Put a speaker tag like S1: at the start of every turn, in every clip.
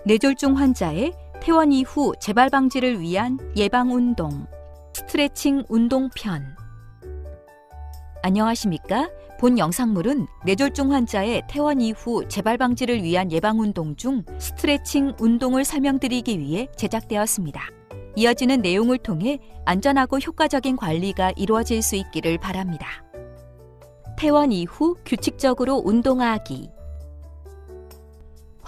S1: 뇌졸중 환자의 퇴원 이후 재발 방지를 위한 예방운동, 스트레칭 운동편. 안녕하십니까? 본 영상물은 뇌졸중 환자의 퇴원 이후 재발 방지를 위한 예방운동 중 스트레칭 운동을 설명드리기 위해 제작되었습니다. 이어지는 내용을 통해 안전하고 효과적인 관리가 이루어질 수 있기를 바랍니다. 퇴원 이후 규칙적으로 운동하기.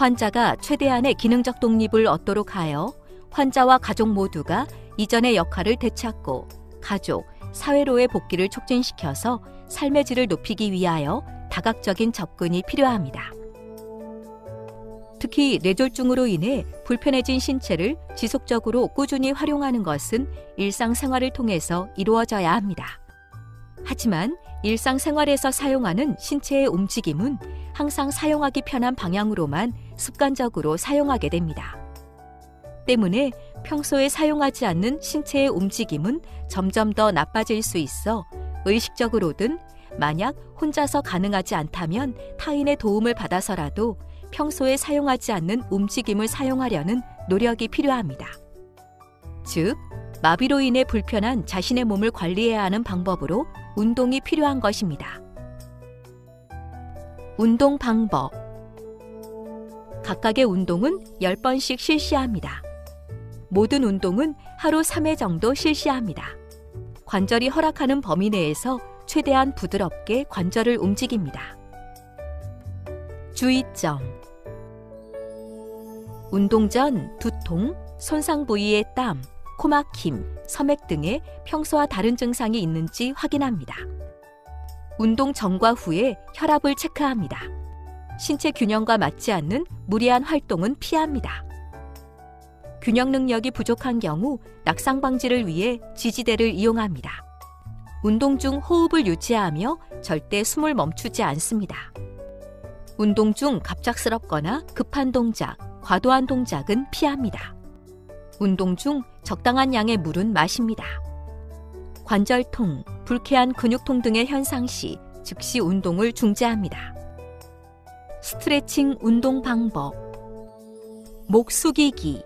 S1: 환자가 최대한의 기능적 독립을 얻도록 하여 환자와 가족 모두가 이전의 역할을 되찾고 가족, 사회로의 복귀를 촉진시켜서 삶의 질을 높이기 위하여 다각적인 접근이 필요합니다. 특히 뇌졸중으로 인해 불편해진 신체를 지속적으로 꾸준히 활용하는 것은 일상생활을 통해서 이루어져야 합니다. 하지만 일상생활에서 사용하는 신체의 움직임은 항상 사용하기 편한 방향으로만 습관적으로 사용하게 됩니다. 때문에 평소에 사용하지 않는 신체의 움직임은 점점 더 나빠질 수 있어 의식적으로든 만약 혼자서 가능하지 않다면 타인의 도움을 받아서라도 평소에 사용하지 않는 움직임을 사용하려는 노력이 필요합니다. 즉, 마비로 인해 불편한 자신의 몸을 관리해야 하는 방법으로 운동이 필요한 것입니다. 운동 방법. 각각의 운동은 10번씩 실시합니다. 모든 운동은 하루 3회 정도 실시합니다. 관절이 허락하는 범위 내에서 최대한 부드럽게 관절을 움직입니다. 주의점. 운동 전 두통, 손상 부위의 땀, 코막힘, 섬액 등의 평소와 다른 증상이 있는지 확인합니다. 운동 전과 후에 혈압을 체크합니다. 신체 균형과 맞지 않는 무리한 활동은 피합니다. 균형 능력이 부족한 경우 낙상 방지를 위해 지지대를 이용합니다. 운동 중 호흡을 유지하며 절대 숨을 멈추지 않습니다. 운동 중 갑작스럽거나 급한 동작, 과도한 동작은 피합니다. 운동 중 적당한 양의 물은 마십니다. 관절통, 불쾌한 근육통 등의 현상 시 즉시 운동을 중지합니다. 스트레칭 운동 방법. 목 숙이기.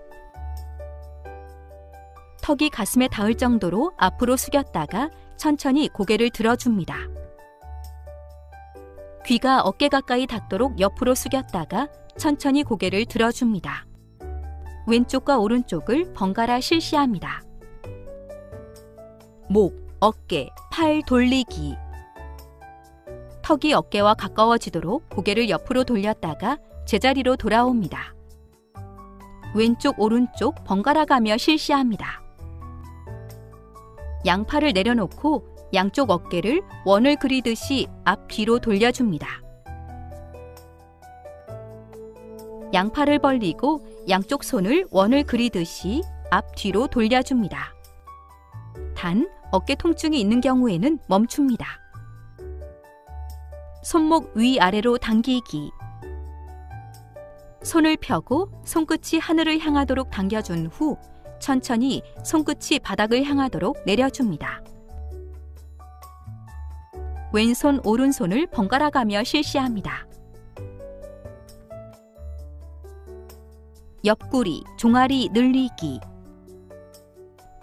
S1: 턱이 가슴에 닿을 정도로 앞으로 숙였다가 천천히 고개를 들어줍니다. 귀가 어깨 가까이 닿도록 옆으로 숙였다가 천천히 고개를 들어줍니다. 왼쪽과 오른쪽을 번갈아 실시합니다. 목, 어깨, 팔 돌리기. 턱이 어깨와 가까워지도록 고개를 옆으로 돌렸다가 제자리로 돌아옵니다. 왼쪽, 오른쪽 번갈아 가며 실시합니다. 양팔을 내려놓고 양쪽 어깨를 원을 그리듯이 앞뒤로 돌려줍니다. 양팔을 벌리고 양쪽 손을 원을 그리듯이 앞뒤로 돌려줍니다. 단, 어깨 통증이 있는 경우에는 멈춥니다. 손목 위아래로 당기기. 손을 펴고 손끝이 하늘을 향하도록 당겨준 후 천천히 손끝이 바닥을 향하도록 내려줍니다. 왼손, 오른손을 번갈아 가며 실시합니다. 옆구리, 종아리 늘리기.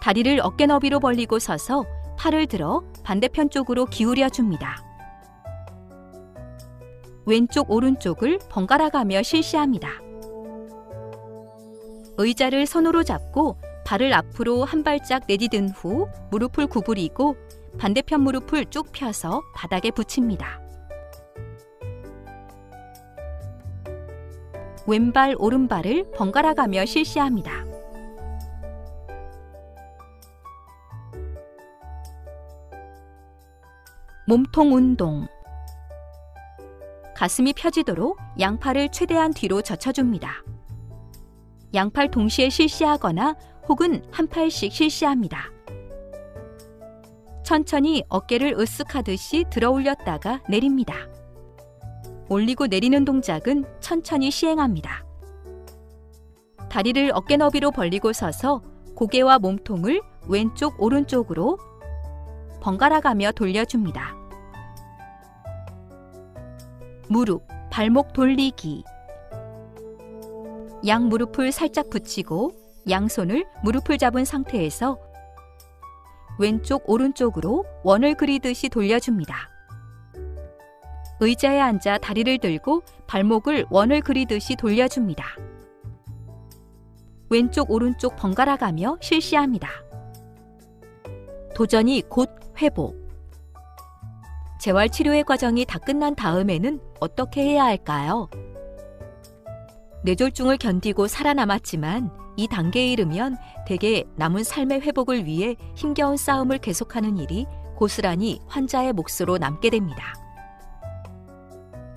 S1: 다리를 어깨 너비로 벌리고 서서 팔을 들어 반대편 쪽으로 기울여 줍니다. 왼쪽, 오른쪽을 번갈아 가며 실시합니다. 의자를 손으로 잡고 발을 앞으로 한 발짝 내디딘 후 무릎을 구부리고 반대편 무릎을 쭉 펴서 바닥에 붙입니다. 왼발, 오른발을 번갈아 가며 실시합니다. 몸통 운동. 가슴이 펴지도록 양팔을 최대한 뒤로 젖혀줍니다. 양팔 동시에 실시하거나 혹은 한 팔씩 실시합니다. 천천히 어깨를 으쓱하듯이 들어 올렸다가 내립니다. 올리고 내리는 동작은 천천히 시행합니다. 다리를 어깨 너비로 벌리고 서서 고개와 몸통을 왼쪽, 오른쪽으로 번갈아 가며 돌려줍니다. 무릎, 발목 돌리기. 양 무릎을 살짝 붙이고 양손을 무릎을 잡은 상태에서 왼쪽 오른쪽으로 원을 그리듯이 돌려줍니다. 의자에 앉아 다리를 들고 발목을 원을 그리듯이 돌려줍니다. 왼쪽 오른쪽 번갈아 가며 실시합니다. 도전이 곧 회복. 재활치료의 과정이 다 끝난 다음에는 어떻게 해야 할까요? 뇌졸중을 견디고 살아남았지만 이 단계에 이르면 대개 남은 삶의 회복을 위해 힘겨운 싸움을 계속하는 일이 고스란히 환자의 몫으로 남게 됩니다.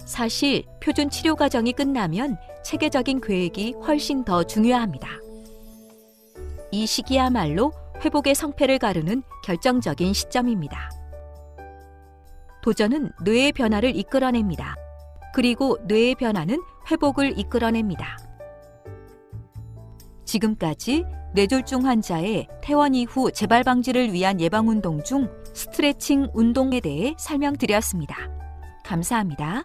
S1: 사실 표준 치료 과정이 끝나면 체계적인 계획이 훨씬 더 중요합니다. 이 시기야말로 회복의 성패를 가르는 결정적인 시점입니다. 도전은 뇌의 변화를 이끌어냅니다. 그리고 뇌의 변화는 회복을 이끌어냅니다. 지금까지 뇌졸중 환자의 퇴원 이후 재발 방지를 위한 예방운동 중 스트레칭 운동에 대해 설명드렸습니다. 감사합니다.